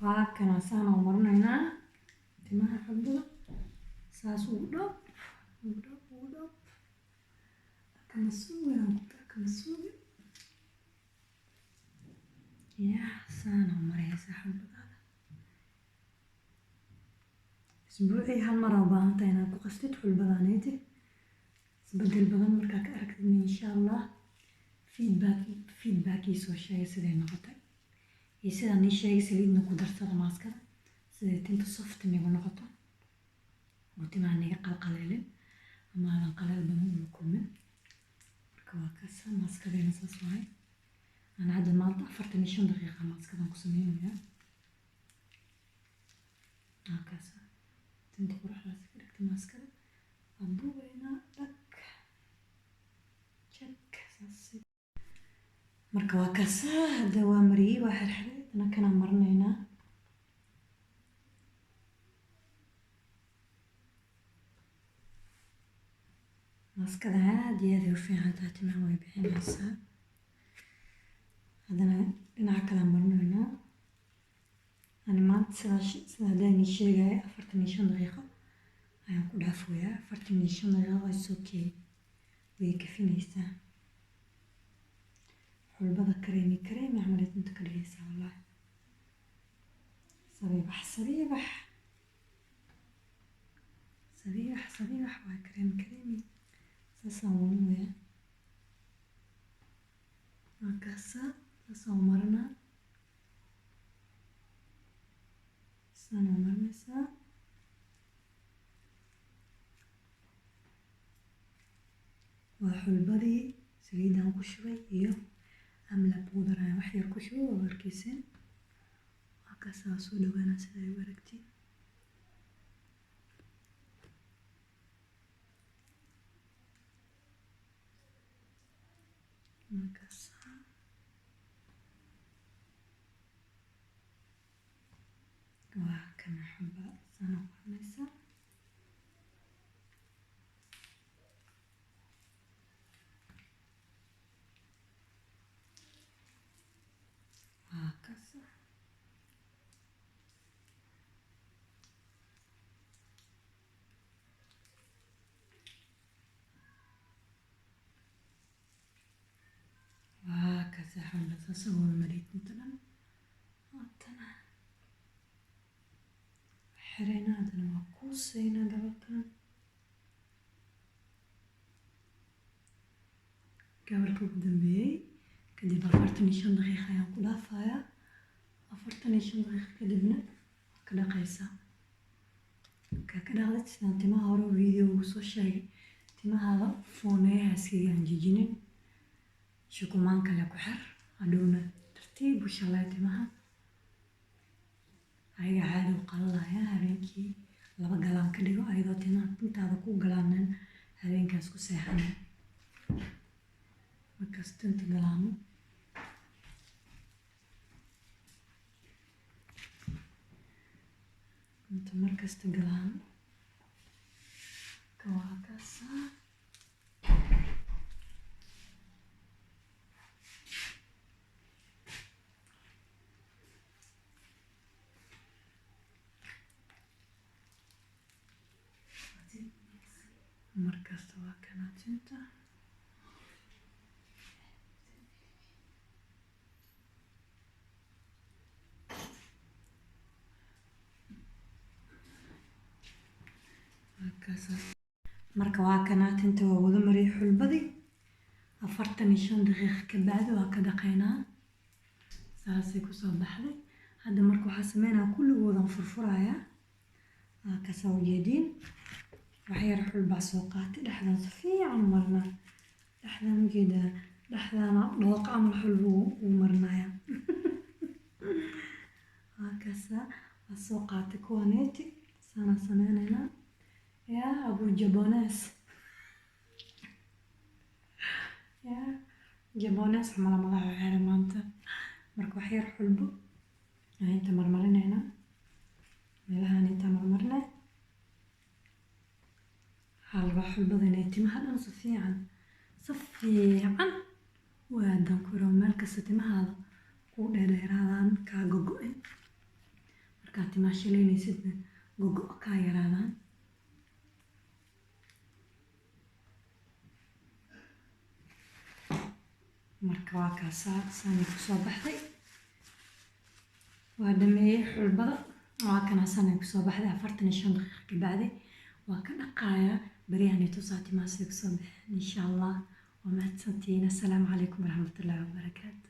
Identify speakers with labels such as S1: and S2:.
S1: وهكذا سانا ومرنا تمام حبة ساس ودب كم السوق كم السوق يا سانا ومريا سحب هذا اسبوعي هالمرة وبانتا انا كقصتي تحول بغانيتي سبدل بغان مركا كأركتني ان شاء الله فيدباك يسوى الشيء سيدي نقطة يسيدا نيشاي سليدنا كودرسada maaskada sida tinta soft migu noqoto oo timaha naga qalqaleelin ama aan qalal badan u kulmin marka waa kaasa maaskadeena saas waay aan hadda maanta 45 daqiiqo maaskadan ku sameynaya kaasa tinta quruxdaas ka dhigta maaskada adubayna dhag check saas marka waa kaasa hadda waa mariyay waa xirxiray ana kana marnayna maaskada aad iyo aad u fiican tahay timaha way bixinaysaa haddana dhinaca kale marnayna ani maanta sida hadaan sheegay 45 daqiiqo ayaan ku dhaafayaa 45 daqiiqo is okay way kafinaysaa حلبة كريمي عملت انت كريسة والله صبيبح وكريمي ساساون ويا هكذا ساساومرنا سانومرنسا وحلبة سليدان كشوي iyo amla buudar aan wax yar ku shubo warkiisan waa ka soo dhawaana sida ay waragtay markaasa waa kana xamba sana qornaysa وهكذا حملة تصور مريت مثلا واتنا حرينا هذا وكوسينا قبل كوب دمبي كدي بفرتني شن دقيقة يا كلها فايا أفرتني شن دقيقة كدبنا كذا قيسا كذا غلط سنتي ما هرو فيديو وصوشي تما هذا فوني هسي عندي جنين شكو مانكا لكو حر عدونا ترتيب وشالاتي معها هاي عادي وقللا يا هرينكي لبا قلان كديو ايضا تنا انت هذا كو قلانن هرينكا اسكو سيحانا مركز تنت قلانو انت مركز تقلانو كواكاسا مركز كانت انت marka waa kanaat inta waa wada mariyay xulbadii 45 daqiiqo ka bacdi waa ka dhaqaynaa saasay ku soo baxday hadda marka waxa sameynaa kulligoodan furfurayaa ka soo jeedin waxa yar xulba soo qaatay dhaxdan si fiican marna dhaxdan geeda dhaxdana dhooq ama xulbu u marnaya هكذا soo qaatay kuwaneeti sana sameynayna يا أبو جابوناس يا جابوناس عملا مضاعي عالي مانتا مركو حير حلبو انت مرمرين هنا ميلهان انت مرمرنا حالبا حلبو ذي نيتي مهلا صفي عن وادان كورو مالك ستي مهلا قو ديران كاقو قوين markaad timaha shilaynaysidna gogo kaa yaraadaan. marka waa kaasaa saanay kusoo baxday. waa dhameeyey xulbada. waa kana saanay kusoo baxday 45 daqiiqo ka bacdi. waa ka dhaqayaa bariyahan tusaa timaha say kusoo baxeen insha allah. waa mahadsantihiin. assalaamu calaykum waraxmatullaahi wabarakaatu.